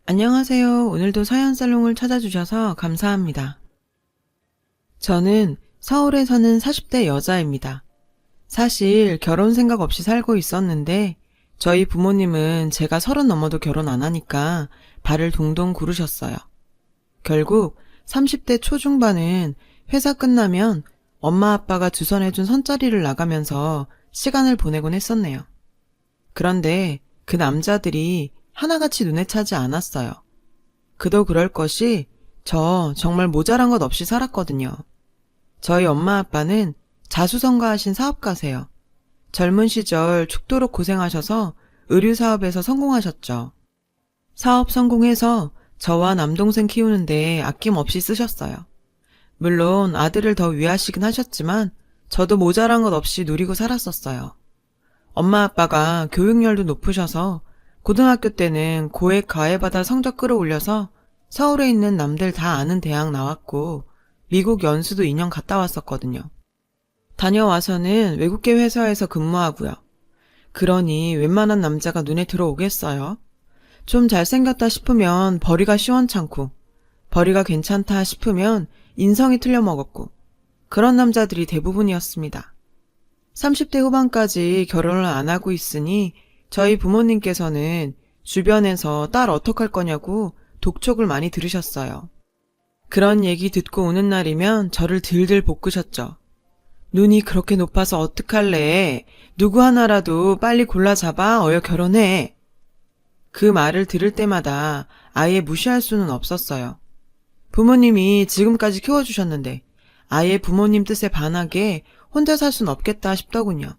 안녕하세요. 오늘도 사연살롱을 찾아주셔서 감사합니다. 저는 서울에 사는 40대 여자입니다. 사실 결혼 생각 없이 살고 있었는데 저희 부모님은 제가 30 넘어도 결혼 안 하니까 발을 동동 구르셨어요. 결국 30대 초중반은 회사 끝나면 엄마 아빠가 주선해준 선자리를 나가면서 시간을 보내곤 했었네요. 그런데 그 남자들이 하나같이 눈에 차지 않았어요. 그도 그럴 것이 저 정말 모자란 것 없이 살았거든요. 저희 엄마 아빠는 자수성가하신 사업가세요. 젊은 시절 죽도록 고생하셔서 의류 사업에서 성공하셨죠. 사업 성공해서 저와 남동생 키우는데 아낌없이 쓰셨어요. 물론 아들을 더 위하시긴 하셨지만 저도 모자란 것 없이 누리고 살았었어요. 엄마 아빠가 교육열도 높으셔서 고등학교 때는 고액 과외받아 성적 끌어올려서 서울에 있는 남들 다 아는 대학 나왔고 미국 연수도 2년 갔다 왔었거든요. 다녀와서는 외국계 회사에서 근무하고요. 그러니 웬만한 남자가 눈에 들어오겠어요? 좀 잘생겼다 싶으면 벌이가 시원찮고 벌이가 괜찮다 싶으면 인성이 틀려먹었고 그런 남자들이 대부분이었습니다. 30대 후반까지 결혼을 안 하고 있으니 저희 부모님께서는 주변에서 딸 어떡할 거냐고 독촉을 많이 들으셨어요. 그런 얘기 듣고 오는 날이면 저를 들들 볶으셨죠. 눈이 그렇게 높아서 어떡할래? 누구 하나라도 빨리 골라 잡아 어여 결혼해. 그 말을 들을 때마다 아예 무시할 수는 없었어요. 부모님이 지금까지 키워주셨는데 아예 부모님 뜻에 반하게 혼자 살 순 없겠다 싶더군요.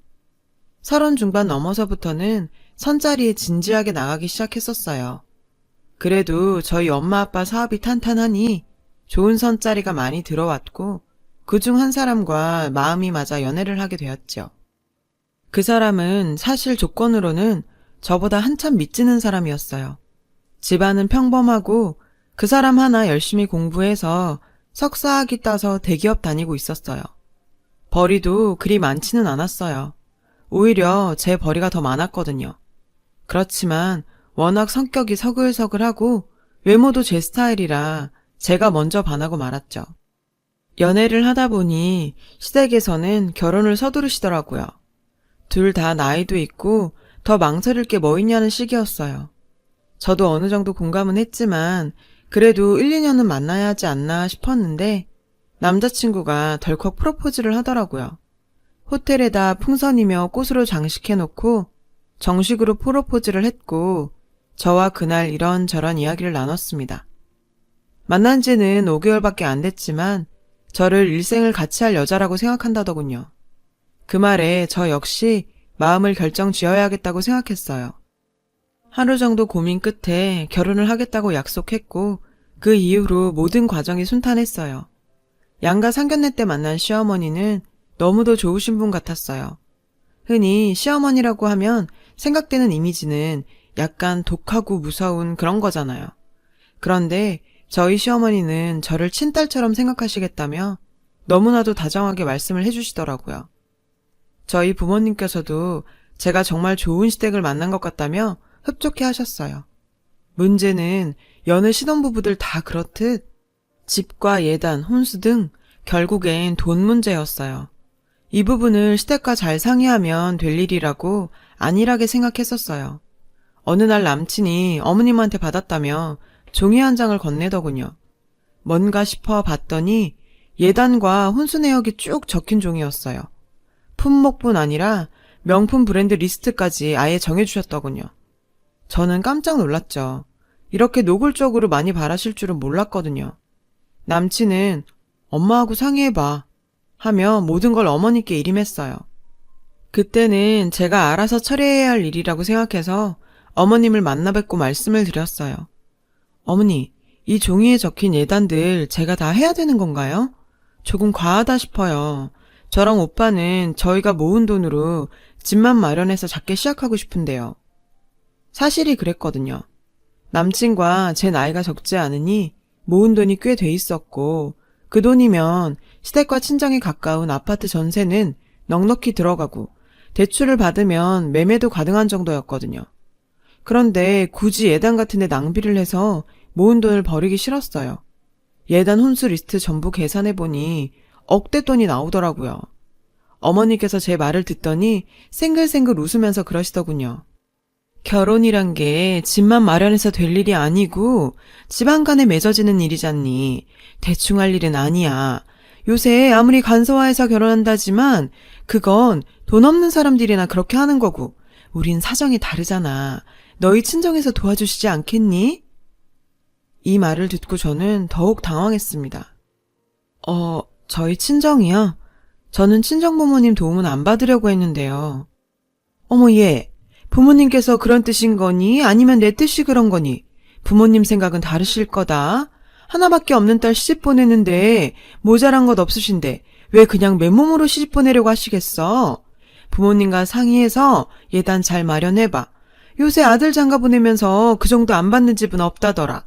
30 중반 넘어서부터는 선자리에 진지하게 나가기 시작했었어요. 그래도 저희 엄마 아빠 사업이 탄탄하니 좋은 선자리가 많이 들어왔고 그중 한 사람과 마음이 맞아 연애를 하게 되었죠. 그 사람은 사실 조건으로는 저보다 한참 밑지는 사람이었어요. 집안은 평범하고 그 사람 하나 열심히 공부해서 석사학위 따서 대기업 다니고 있었어요. 벌이도 그리 많지는 않았어요. 오히려 제 벌이가 더 많았거든요. 그렇지만 워낙 성격이 서글서글하고 외모도 제 스타일이라 제가 먼저 반하고 말았죠. 연애를 하다 보니 시댁에서는 결혼을 서두르시더라고요. 둘 다 나이도 있고 더 망설일 게 뭐 있냐는 시기였어요. 저도 어느 정도 공감은 했지만 그래도 1, 2년은 만나야 하지 않나 싶었는데 남자친구가 덜컥 프로포즈를 하더라고요. 호텔에다 풍선이며 꽃으로 장식해놓고 정식으로 프로포즈를 했고 저와 그날 이런저런 이야기를 나눴습니다. 만난 지는 5개월밖에 안 됐지만 저를 일생을 같이 할 여자라고 생각한다더군요. 그 말에 저 역시 마음을 결정 지어야겠다고 생각했어요. 하루 정도 고민 끝에 결혼을 하겠다고 약속했고 그 이후로 모든 과정이 순탄했어요. 양가 상견례 때 만난 시어머니는 너무도 좋으신 분 같았어요. 흔히 시어머니라고 하면 생각되는 이미지는 약간 독하고 무서운 그런 거잖아요. 그런데 저희 시어머니는 저를 친딸처럼 생각하시겠다며 너무나도 다정하게 말씀을 해주시더라고요. 저희 부모님께서도 제가 정말 좋은 시댁을 만난 것 같다며 흡족해 하셨어요. 문제는 여느 신혼부부들 다 그렇듯 집과 예단, 혼수 등 결국엔 돈 문제였어요. 이 부분을 시댁과 잘 상의하면 될 일이라고 안일하게 생각했었어요. 어느 날 남친이 어머님한테 받았다며 종이 한 장을 건네더군요. 뭔가 싶어 봤더니 예단과 혼수 내역이 쭉 적힌 종이었어요. 품목뿐 아니라 명품 브랜드 리스트까지 아예 정해주셨더군요. 저는 깜짝 놀랐죠. 이렇게 노골적으로 많이 바라실 줄은 몰랐거든요. 남친은 엄마하고 상의해봐 하며 모든 걸 어머니께 일임했어요. 그때는 제가 알아서 처리해야 할 일이라고 생각해서 어머님을 만나 뵙고 말씀을 드렸어요. 어머니, 이 종이에 적힌 예단들 제가 다 해야 되는 건가요? 조금 과하다 싶어요. 저랑 오빠는 저희가 모은 돈으로 집만 마련해서 작게 시작하고 싶은데요. 사실이 그랬거든요. 남친과 제 나이가 적지 않으니 모은 돈이 꽤 돼 있었고 그 돈이면 시댁과 친정에 가까운 아파트 전세는 넉넉히 들어가고 대출을 받으면 매매도 가능한 정도였거든요. 그런데 굳이 예단 같은 데 낭비를 해서 모은 돈을 버리기 싫었어요. 예단 혼수 리스트 전부 계산해보니 억대 돈이 나오더라고요. 어머니께서 제 말을 듣더니 생글생글 웃으면서 그러시더군요. 결혼이란 게 집만 마련해서 될 일이 아니고 집안 간에 맺어지는 일이잖니. 대충 할 일은 아니야. 요새 아무리 간소화해서 결혼한다지만 그건 돈 없는 사람들이나 그렇게 하는 거고 우린 사정이 다르잖아. 너희 친정에서 도와주시지 않겠니? 이 말을 듣고 저는 더욱 당황했습니다. 저희 친정이요? 저는 친정부모님 도움은 안 받으려고 했는데요. 어머 얘, 부모님께서 그런 뜻인 거니? 아니면 내 뜻이 그런 거니? 부모님 생각은 다르실 거다. 하나밖에 없는 딸 시집 보내는데 모자란 것 없으신데 왜 그냥 맨몸으로 시집 보내려고 하시겠어? 부모님과 상의해서 예단 잘 마련해봐. 요새 아들 장가 보내면서 그 정도 안 받는 집은 없다더라.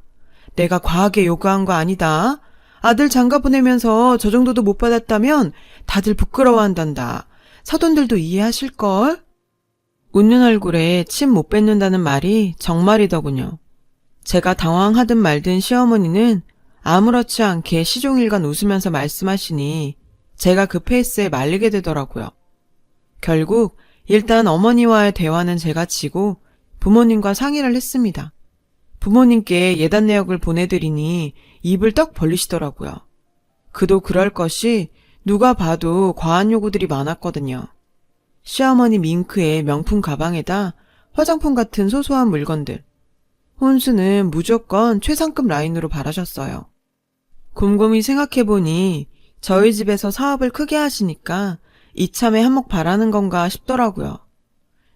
내가 과하게 요구한 거 아니다. 아들 장가 보내면서 저 정도도 못 받았다면 다들 부끄러워한단다. 사돈들도 이해하실걸? 웃는 얼굴에 침 못 뱉는다는 말이 정말이더군요. 제가 당황하든 말든 시어머니는 아무렇지 않게 시종일관 웃으면서 말씀하시니 제가 그 페이스에 말리게 되더라고요. 결국 일단 어머니와의 대화는 제가 지고 부모님과 상의를 했습니다. 부모님께 예단 내역을 보내드리니 입을 떡 벌리시더라고요. 그도 그럴 것이 누가 봐도 과한 요구들이 많았거든요. 시어머니 밍크의 명품 가방에다 화장품 같은 소소한 물건들. 혼수는 무조건 최상급 라인으로 바라셨어요. 곰곰이 생각해보니 저희 집에서 사업을 크게 하시니까 이참에 한몫 바라는 건가 싶더라고요.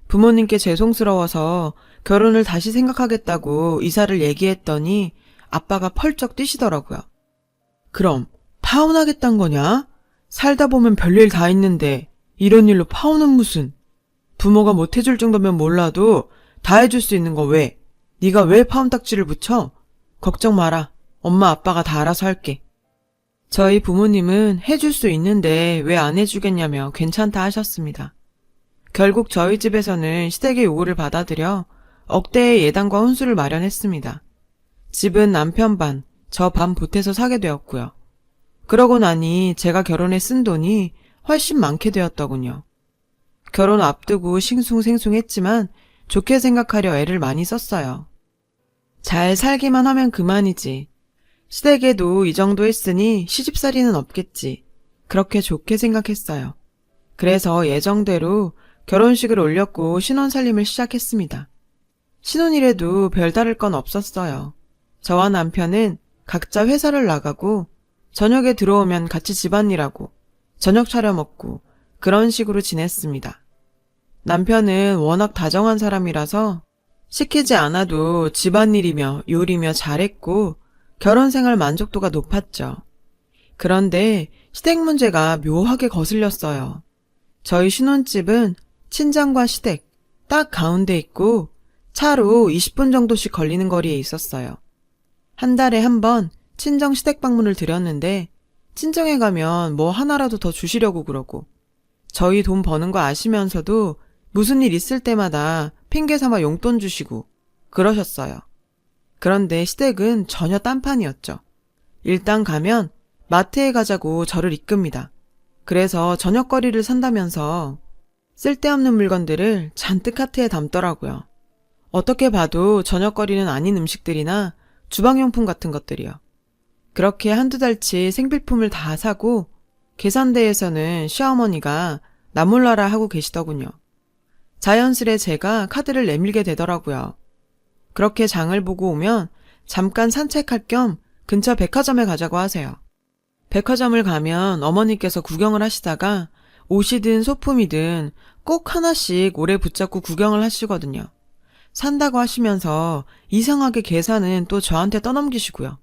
부모님께 죄송스러워서 결혼을 다시 생각하겠다고 이사를 얘기했더니 아빠가 펄쩍 뛰시더라고요. 그럼 파혼하겠단 거냐? 살다 보면 별일 다 있는데 이런 일로 파혼은 무슨. 부모가 못 해줄 정도면 몰라도 다 해줄 수 있는 거 왜? 네가 왜 파혼 딱지를 붙여? 걱정 마라. 엄마 아빠가 다 알아서 할게. 저희 부모님은 해줄 수 있는데 왜 안 해주겠냐며 괜찮다 하셨습니다. 결국 저희 집에서는 시댁의 요구를 받아들여 억대의 예단과 혼수를 마련했습니다. 집은 남편 반, 저 반 보태서 사게 되었고요. 그러고 나니 제가 결혼에 쓴 돈이 훨씬 많게 되었더군요. 결혼 앞두고 싱숭생숭했지만 좋게 생각하려 애를 많이 썼어요. 잘 살기만 하면 그만이지. 시댁에도 이 정도 했으니 시집살이는 없겠지. 그렇게 좋게 생각했어요. 그래서 예정대로 결혼식을 올렸고 신혼살림을 시작했습니다. 신혼이래도 별다를 건 없었어요. 저와 남편은 각자 회사를 나가고 저녁에 들어오면 같이 집안일하고 저녁 차려 먹고 그런 식으로 지냈습니다. 남편은 워낙 다정한 사람이라서 시키지 않아도 집안일이며 요리며 잘했고 결혼생활 만족도가 높았죠. 그런데 시댁 문제가 묘하게 거슬렸어요. 저희 신혼집은 친정과 시댁 딱 가운데 있고 차로 20분 정도씩 걸리는 거리에 있었어요. 한 달에 한 번 친정 시댁 방문을 드렸는데 친정에 가면 뭐 하나라도 더 주시려고 그러고 저희 돈 버는 거 아시면서도 무슨 일 있을 때마다 핑계 삼아 용돈 주시고 그러셨어요. 그런데 시댁은 전혀 딴판이었죠. 일단 가면 마트에 가자고 저를 이끕니다. 그래서 저녁거리를 산다면서 쓸데없는 물건들을 잔뜩 카트에 담더라고요. 어떻게 봐도 저녁거리는 아닌 음식들이나 주방용품 같은 것들이요. 그렇게 한두 달치 생필품을 다 사고 계산대에서는 시어머니가 나 몰라라 하고 계시더군요. 자연스레 제가 카드를 내밀게 되더라고요. 그렇게 장을 보고 오면 잠깐 산책할 겸 근처 백화점에 가자고 하세요. 백화점을 가면 어머니께서 구경을 하시다가 옷이든 소품이든 꼭 하나씩 오래 붙잡고 구경을 하시거든요. 산다고 하시면서 이상하게 계산은 또 저한테 떠넘기시고요.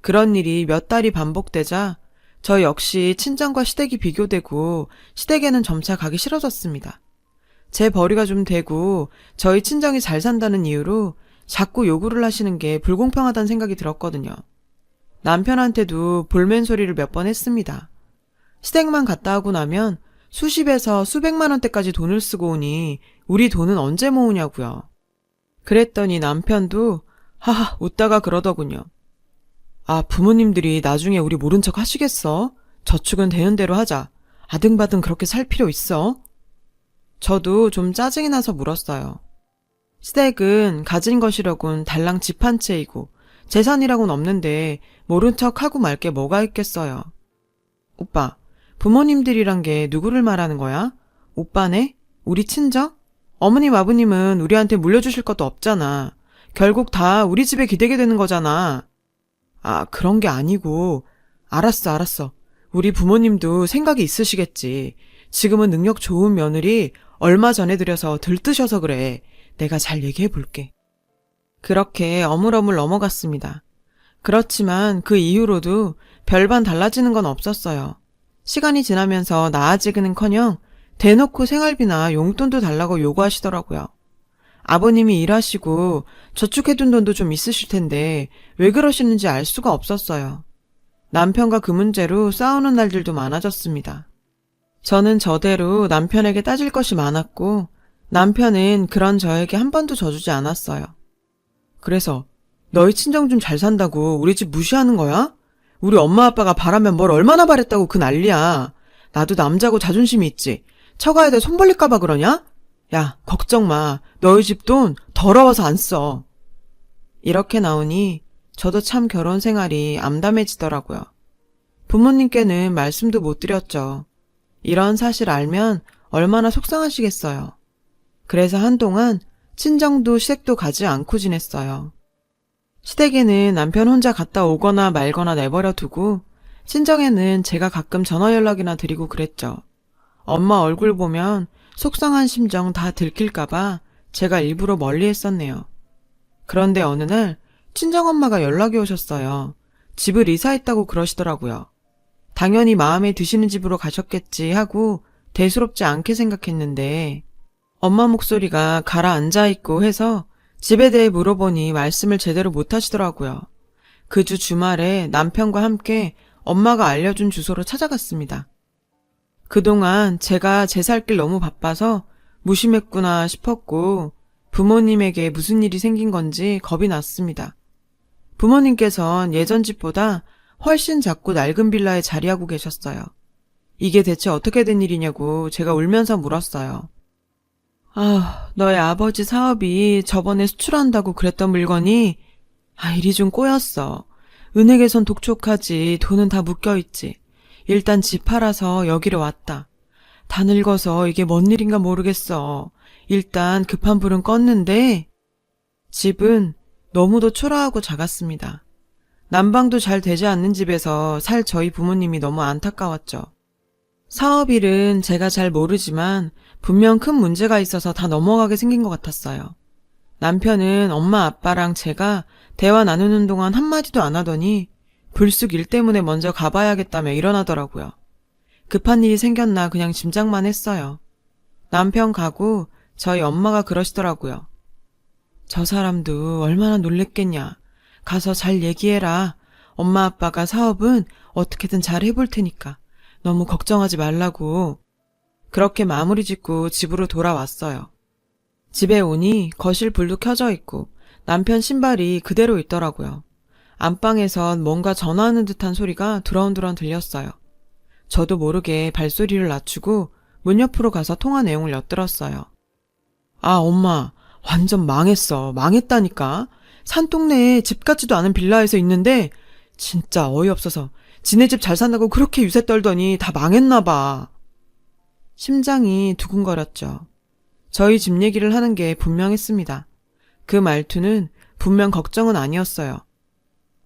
그런 일이 몇 달이 반복되자 저 역시 친정과 시댁이 비교되고 시댁에는 점차 가기 싫어졌습니다. 제 벌이가 좀 되고 저희 친정이 잘 산다는 이유로 자꾸 요구를 하시는 게 불공평하다는 생각이 들었거든요. 남편한테도 볼멘 소리를 몇 번 했습니다. 시댁만 갔다 하고 나면 수십에서 수백만 원대까지 돈을 쓰고 오니 우리 돈은 언제 모으냐고요. 그랬더니 남편도 하하 웃다가 그러더군요. 아, 부모님들이 나중에 우리 모른 척 하시겠어? 저축은 되는 대로 하자. 아등바등 그렇게 살 필요 있어? 저도 좀 짜증이 나서 물었어요. 시댁은 가진 것이라곤 달랑 집 한 채이고 재산이라곤 없는데 모른 척 하고 말 게 뭐가 있겠어요. 오빠, 부모님들이란 게 누구를 말하는 거야? 오빠네? 우리 친정? 어머님 아버님은 우리한테 물려주실 것도 없잖아. 결국 다 우리 집에 기대게 되는 거잖아. 아, 그런 게 아니고. 알았어. 우리 부모님도 생각이 있으시겠지. 지금은 능력 좋은 며느리 얼마 전에 들여서 들뜨셔서 그래. 내가 잘 얘기해 볼게. 그렇게 어물어물 넘어갔습니다. 그렇지만 그 이후로도 별반 달라지는 건 없었어요. 시간이 지나면서 나아지기는커녕 대놓고 생활비나 용돈도 달라고 요구하시더라고요. 아버님이 일하시고 저축해둔 돈도 좀 있으실 텐데 왜 그러시는지 알 수가 없었어요. 남편과 그 문제로 싸우는 날들도 많아졌습니다. 저는 저대로 남편에게 따질 것이 많았고 남편은 그런 저에게 한 번도 져주지 않았어요. 그래서 너희 친정 좀 잘 산다고 우리 집 무시하는 거야? 우리 엄마 아빠가 바라면 뭘 얼마나 바랬다고 그 난리야. 나도 남자고 자존심이 있지. 처가에다 손 벌릴까봐 그러냐? 야, 걱정 마. 너희 집 돈 더러워서 안 써. 이렇게 나오니 저도 참 결혼 생활이 암담해지더라고요. 부모님께는 말씀도 못 드렸죠. 이런 사실 알면 얼마나 속상하시겠어요. 그래서 한동안 친정도 시댁도 가지 않고 지냈어요. 시댁에는 남편 혼자 갔다 오거나 말거나 내버려 두고 친정에는 제가 가끔 전화 연락이나 드리고 그랬죠. 엄마 얼굴 보면 속상한 심정 다 들킬까봐 제가 일부러 멀리 했었네요. 그런데 어느 날 친정엄마가 연락이 오셨어요. 집을 이사했다고 그러시더라고요. 당연히 마음에 드시는 집으로 가셨겠지 하고 대수롭지 않게 생각했는데 엄마 목소리가 가라앉아 있고 해서 집에 대해 물어보니 말씀을 제대로 못 하시더라고요. 그 주 주말에 남편과 함께 엄마가 알려준 주소로 찾아갔습니다. 그동안 제가 제 살 길 너무 바빠서 무심했구나 싶었고 부모님에게 무슨 일이 생긴 건지 겁이 났습니다. 부모님께선 예전 집보다 훨씬 작고 낡은 빌라에 자리하고 계셨어요. 이게 대체 어떻게 된 일이냐고 제가 울면서 물었어요. 아, 너의 아버지 사업이 저번에 수출한다고 그랬던 물건이 일이 좀 꼬였어. 은행에선 독촉하지 돈은 다 묶여있지. 일단 집 팔아서 여기로 왔다. 다 늙어서 이게 뭔 일인가 모르겠어. 일단 급한 불은 껐는데 집은 너무도 초라하고 작았습니다. 난방도 잘 되지 않는 집에서 살 저희 부모님이 너무 안타까웠죠. 사업일은 제가 잘 모르지만 분명 큰 문제가 있어서 다 넘어가게 생긴 것 같았어요. 남편은 엄마 아빠랑 제가 대화 나누는 동안 한마디도 안 하더니 불쑥 일 때문에 먼저 가봐야겠다며 일어나더라고요. 급한 일이 생겼나 그냥 짐작만 했어요. 남편 가고 저희 엄마가 그러시더라고요. 저 사람도 얼마나 놀랬겠냐. 가서 잘 얘기해라. 엄마 아빠가 사업은 어떻게든 잘 해볼 테니까. 너무 걱정하지 말라고. 그렇게 마무리 짓고 집으로 돌아왔어요. 집에 오니 거실 불도 켜져 있고 남편 신발이 그대로 있더라고요. 안방에선 뭔가 전화하는 듯한 소리가 두런두런 들렸어요. 저도 모르게 발소리를 낮추고 문 옆으로 가서 통화 내용을 엿들었어요. 아, 엄마, 완전 망했어. 망했다니까. 산동네에 집 같지도 않은 빌라에서 있는데 진짜 어이없어서 지네 집 잘 산다고 그렇게 유세 떨더니 다 망했나 봐. 심장이 두근거렸죠. 저희 집 얘기를 하는 게 분명했습니다. 그 말투는 분명 걱정은 아니었어요.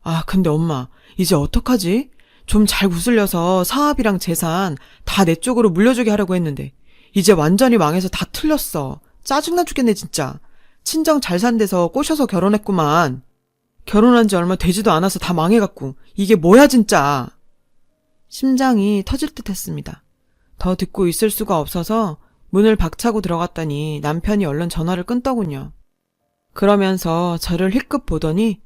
아, 근데 엄마, 이제 어떡하지? 좀 잘 구슬려서 사업이랑 재산 다 내 쪽으로 물려주게 하려고 했는데 이제 완전히 망해서 다 틀렸어. 짜증나 죽겠네 진짜. 친정 잘 산 데서 꼬셔서 결혼했구만. 결혼한 지 얼마 되지도 않아서 다 망해갖고 이게 뭐야 진짜. 심장이 터질 듯 했습니다. 더 듣고 있을 수가 없어서 문을 박차고 들어갔더니 남편이 얼른 전화를 끊더군요. 그러면서 저를 힐끗 보더니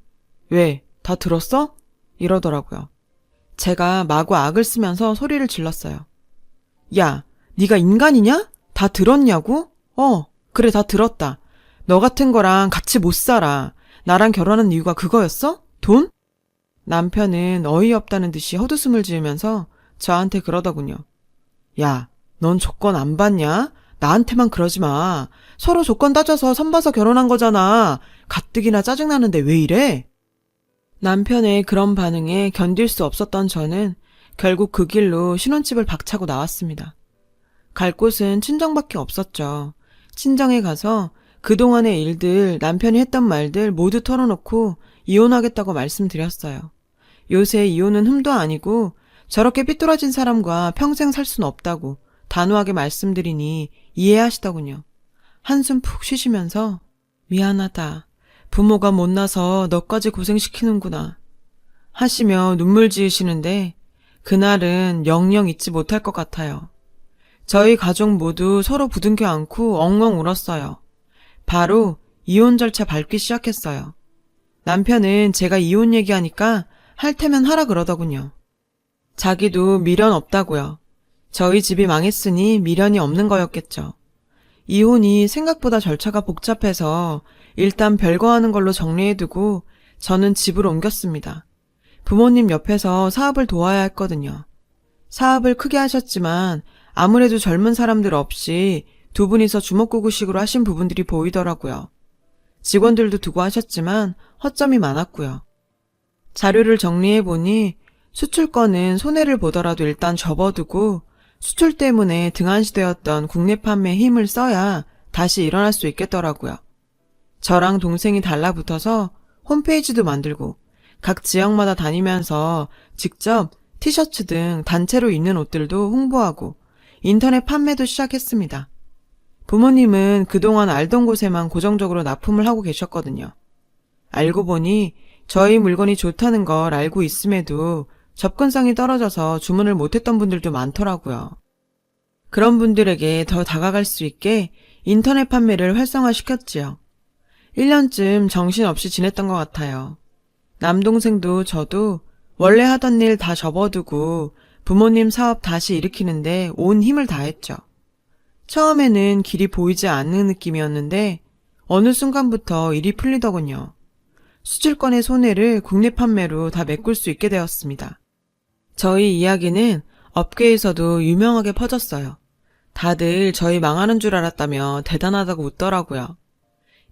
왜, 다 들었어? 이러더라고요. 제가 마구 악을 쓰면서 소리를 질렀어요. 야, 네가 인간이냐? 다 들었냐고? 그래 다 들었다. 너 같은 거랑 같이 못 살아. 나랑 결혼한 이유가 그거였어? 돈? 남편은 어이없다는 듯이 헛웃음을 지으면서 저한테 그러더군요. 야, 넌 조건 안 받냐? 나한테만 그러지 마. 서로 조건 따져서 선봐서 결혼한 거잖아. 가뜩이나 짜증나는데 왜 이래? 남편의 그런 반응에 견딜 수 없었던 저는 결국 그 길로 신혼집을 박차고 나왔습니다. 갈 곳은 친정밖에 없었죠. 친정에 가서 그동안의 일들, 남편이 했던 말들 모두 털어놓고 이혼하겠다고 말씀드렸어요. 요새 이혼은 흠도 아니고 저렇게 삐뚤어진 사람과 평생 살 순 없다고 단호하게 말씀드리니 이해하시더군요. 한숨 푹 쉬시면서 미안하다. 부모가 못나서 너까지 고생시키는구나. 하시며 눈물 지으시는데 그날은 영영 잊지 못할 것 같아요. 저희 가족 모두 서로 부둥켜 안고 엉엉 울었어요. 바로 이혼 절차 밟기 시작했어요. 남편은 제가 이혼 얘기하니까 할 테면 하라 그러더군요. 자기도 미련 없다고요. 저희 집이 망했으니 미련이 없는 거였겠죠. 이혼이 생각보다 절차가 복잡해서 일단 별거 하는 걸로 정리해두고 저는 집을 옮겼습니다. 부모님 옆에서 사업을 도와야 했거든요. 사업을 크게 하셨지만 아무래도 젊은 사람들 없이 두 분이서 주먹구구식으로 하신 부분들이 보이더라고요. 직원들도 두고 하셨지만 허점이 많았고요. 자료를 정리해보니 수출권은 손해를 보더라도 일단 접어두고 수출 때문에 등한시되었던 국내 판매에 힘을 써야 다시 일어날 수 있겠더라고요. 저랑 동생이 달라붙어서 홈페이지도 만들고 각 지역마다 다니면서 직접 티셔츠 등 단체로 입는 옷들도 홍보하고 인터넷 판매도 시작했습니다. 부모님은 그동안 알던 곳에만 고정적으로 납품을 하고 계셨거든요. 알고 보니 저희 물건이 좋다는 걸 알고 있음에도 접근성이 떨어져서 주문을 못했던 분들도 많더라고요. 그런 분들에게 더 다가갈 수 있게 인터넷 판매를 활성화시켰지요. 1년쯤 정신없이 지냈던 것 같아요. 남동생도 저도 원래 하던 일 다 접어두고 부모님 사업 다시 일으키는데 온 힘을 다했죠. 처음에는 길이 보이지 않는 느낌이었는데 어느 순간부터 일이 풀리더군요. 수출권의 손해를 국내 판매로 다 메꿀 수 있게 되었습니다. 저희 이야기는 업계에서도 유명하게 퍼졌어요. 다들 저희 망하는 줄 알았다며 대단하다고 웃더라고요.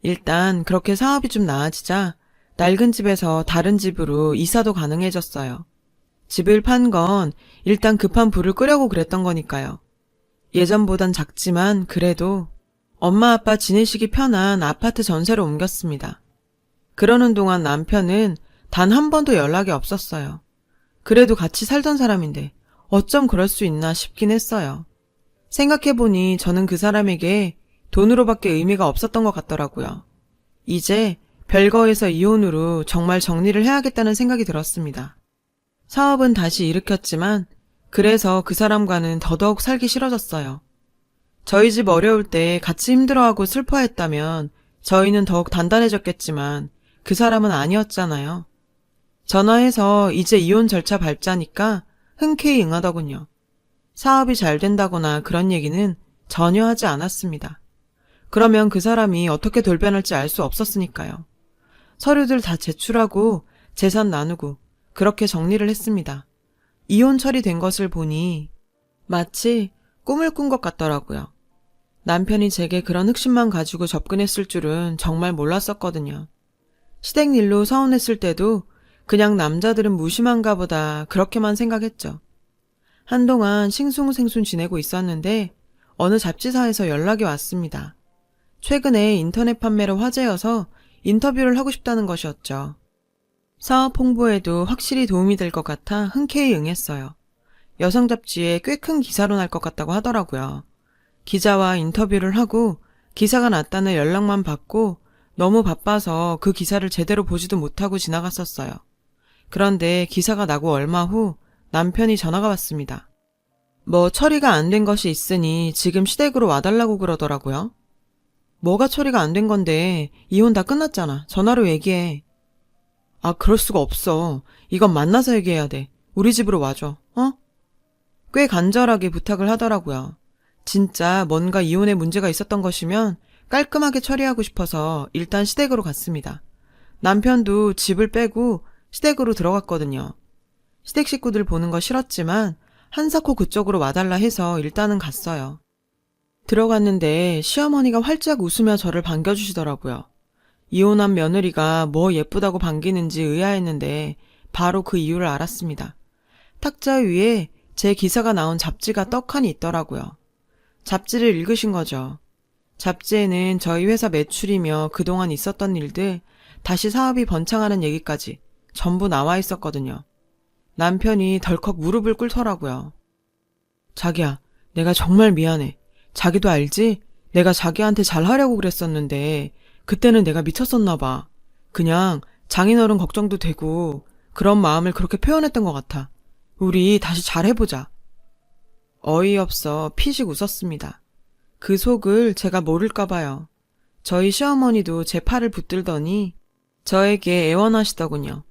일단 그렇게 사업이 좀 나아지자 낡은 집에서 다른 집으로 이사도 가능해졌어요. 집을 판 건 일단 급한 불을 끄려고 그랬던 거니까요. 예전보단 작지만 그래도 엄마 아빠 지내시기 편한 아파트 전세로 옮겼습니다. 그러는 동안 남편은 단 한 번도 연락이 없었어요. 그래도 같이 살던 사람인데 어쩜 그럴 수 있나 싶긴 했어요. 생각해보니 저는 그 사람에게 돈으로밖에 의미가 없었던 것 같더라고요. 이제 별거에서 이혼으로 정말 정리를 해야겠다는 생각이 들었습니다. 사업은 다시 일으켰지만 그래서 그 사람과는 더더욱 살기 싫어졌어요. 저희 집 어려울 때 같이 힘들어하고 슬퍼했다면 저희는 더욱 단단해졌겠지만 그 사람은 아니었잖아요. 전화해서 이제 이혼 절차 밟자니까 흔쾌히 응하더군요. 사업이 잘 된다거나 그런 얘기는 전혀 하지 않았습니다. 그러면 그 사람이 어떻게 돌변할지 알 수 없었으니까요. 서류들 다 제출하고 재산 나누고 그렇게 정리를 했습니다. 이혼 처리된 것을 보니 마치 꿈을 꾼 것 같더라고요. 남편이 제게 그런 흑심만 가지고 접근했을 줄은 정말 몰랐었거든요. 시댁 일로 서운했을 때도 그냥 남자들은 무심한가 보다 그렇게만 생각했죠. 한동안 싱숭생숭 지내고 있었는데 어느 잡지사에서 연락이 왔습니다. 최근에 인터넷 판매로 화제여서 인터뷰를 하고 싶다는 것이었죠. 사업 홍보에도 확실히 도움이 될 것 같아 흔쾌히 응했어요. 여성 잡지에 꽤 큰 기사로 날 것 같다고 하더라고요. 기자와 인터뷰를 하고 기사가 났다는 연락만 받고 너무 바빠서 그 기사를 제대로 보지도 못하고 지나갔었어요. 그런데 기사가 나고 얼마 후 남편이 전화가 왔습니다. 뭐 처리가 안 된 것이 있으니 지금 시댁으로 와달라고 그러더라고요. 뭐가 처리가 안 된 건데 이혼 다 끝났잖아. 전화로 얘기해. 아, 그럴 수가 없어. 이건 만나서 얘기해야 돼. 우리 집으로 와줘. 어? 꽤 간절하게 부탁을 하더라고요. 진짜 뭔가 이혼에 문제가 있었던 것이면 깔끔하게 처리하고 싶어서 일단 시댁으로 갔습니다. 남편도 집을 빼고 시댁으로 들어갔거든요. 시댁 식구들 보는 거 싫었지만 한사코 그쪽으로 와달라 해서 일단은 갔어요. 들어갔는데 시어머니가 활짝 웃으며 저를 반겨주시더라고요. 이혼한 며느리가 뭐 예쁘다고 반기는지 의아했는데 바로 그 이유를 알았습니다. 탁자 위에 제 기사가 나온 잡지가 떡하니 있더라고요. 잡지를 읽으신 거죠. 잡지에는 저희 회사 매출이며 그동안 있었던 일들, 다시 사업이 번창하는 얘기까지 전부 나와 있었거든요. 남편이 덜컥 무릎을 꿇더라고요. 자기야, 내가 정말 미안해. 자기도 알지? 내가 자기한테 잘하려고 그랬었는데 그때는 내가 미쳤었나 봐. 그냥 장인어른 걱정도 되고 그런 마음을 그렇게 표현했던 것 같아. 우리 다시 잘해보자. 어이없어 피식 웃었습니다. 그 속을 제가 모를까 봐요. 저희 시어머니도 제 팔을 붙들더니 저에게 애원하시더군요.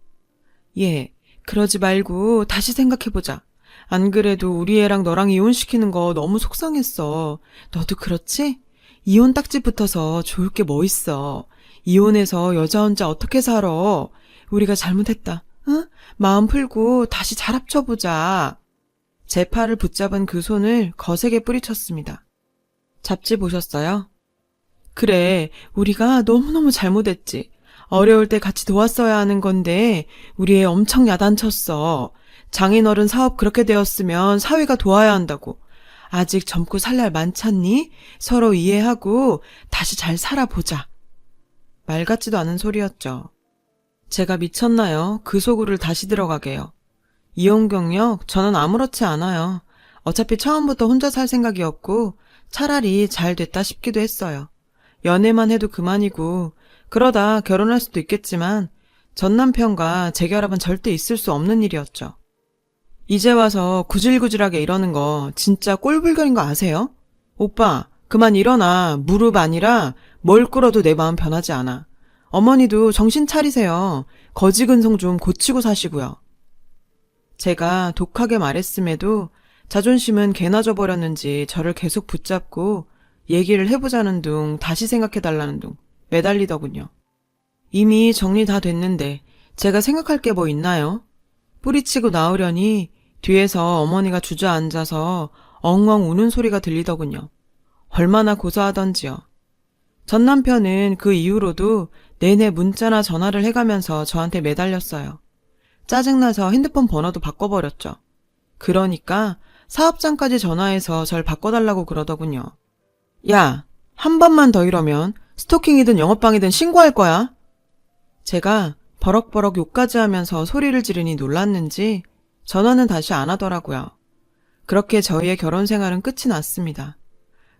예, 그러지 말고 다시 생각해보자. 안 그래도 우리 애랑 너랑 이혼시키는 거 너무 속상했어. 너도 그렇지? 이혼 딱지 붙어서 좋을 게 뭐 있어. 이혼해서 여자 혼자 어떻게 살아. 우리가 잘못했다. 응? 마음 풀고 다시 잘 합쳐보자. 제 팔을 붙잡은 그 손을 거세게 뿌리쳤습니다. 잡지 보셨어요? 그래, 우리가 너무너무 잘못했지. 어려울 때 같이 도왔어야 하는 건데 우리 애 엄청 야단쳤어. 장인어른 사업 그렇게 되었으면 사위가 도와야 한다고. 아직 젊고 살 날 많잖니? 서로 이해하고 다시 잘 살아보자. 말 같지도 않은 소리였죠. 제가 미쳤나요? 그 속으를 다시 들어가게요. 이혼 경력 저는 아무렇지 않아요. 어차피 처음부터 혼자 살 생각이었고 차라리 잘 됐다 싶기도 했어요. 연애만 해도 그만이고 그러다 결혼할 수도 있겠지만 전 남편과 재결합은 절대 있을 수 없는 일이었죠. 이제 와서 구질구질하게 이러는 거 진짜 꼴불견인 거 아세요? 오빠, 그만 일어나. 무릎 아니라 뭘 꿇어도 내 마음 변하지 않아. 어머니도 정신 차리세요. 거지근성 좀 고치고 사시고요. 제가 독하게 말했음에도 자존심은 개나 져버렸는지 저를 계속 붙잡고 얘기를 해보자는 둥 다시 생각해달라는 둥 매달리더군요. 이미 정리 다 됐는데 제가 생각할 게 뭐 있나요? 뿌리치고 나오려니 뒤에서 어머니가 주저앉아서 엉엉 우는 소리가 들리더군요. 얼마나 고소하던지요. 전 남편은 그 이후로도 내내 문자나 전화를 해가면서 저한테 매달렸어요. 짜증나서 핸드폰 번호도 바꿔버렸죠. 그러니까 사업장까지 전화해서 절 바꿔달라고 그러더군요. 야, 한 번만 더 이러면 스토킹이든 영업방이든 신고할 거야. 제가 버럭버럭 욕까지 하면서 소리를 지르니 놀랐는지 전화는 다시 안 하더라고요. 그렇게 저희의 결혼 생활은 끝이 났습니다.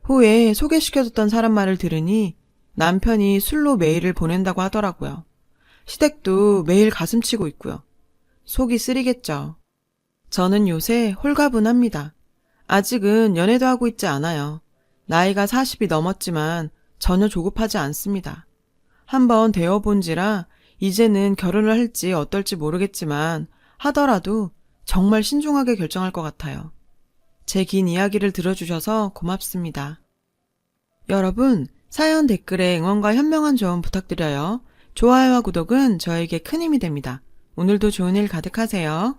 후에 소개시켜줬던 사람 말을 들으니 남편이 술로 메일을 보낸다고 하더라고요. 시댁도 매일 가슴치고 있고요. 속이 쓰리겠죠. 저는 요새 홀가분합니다. 아직은 연애도 하고 있지 않아요. 나이가 40이 넘었지만 전혀 조급하지 않습니다. 한번 되어본지라 이제는 결혼을 할지 어떨지 모르겠지만 하더라도 정말 신중하게 결정할 것 같아요. 제 긴 이야기를 들어주셔서 고맙습니다. 여러분, 사연 댓글에 응원과 현명한 조언 부탁드려요. 좋아요와 구독은 저에게 큰 힘이 됩니다. 오늘도 좋은 일 가득하세요.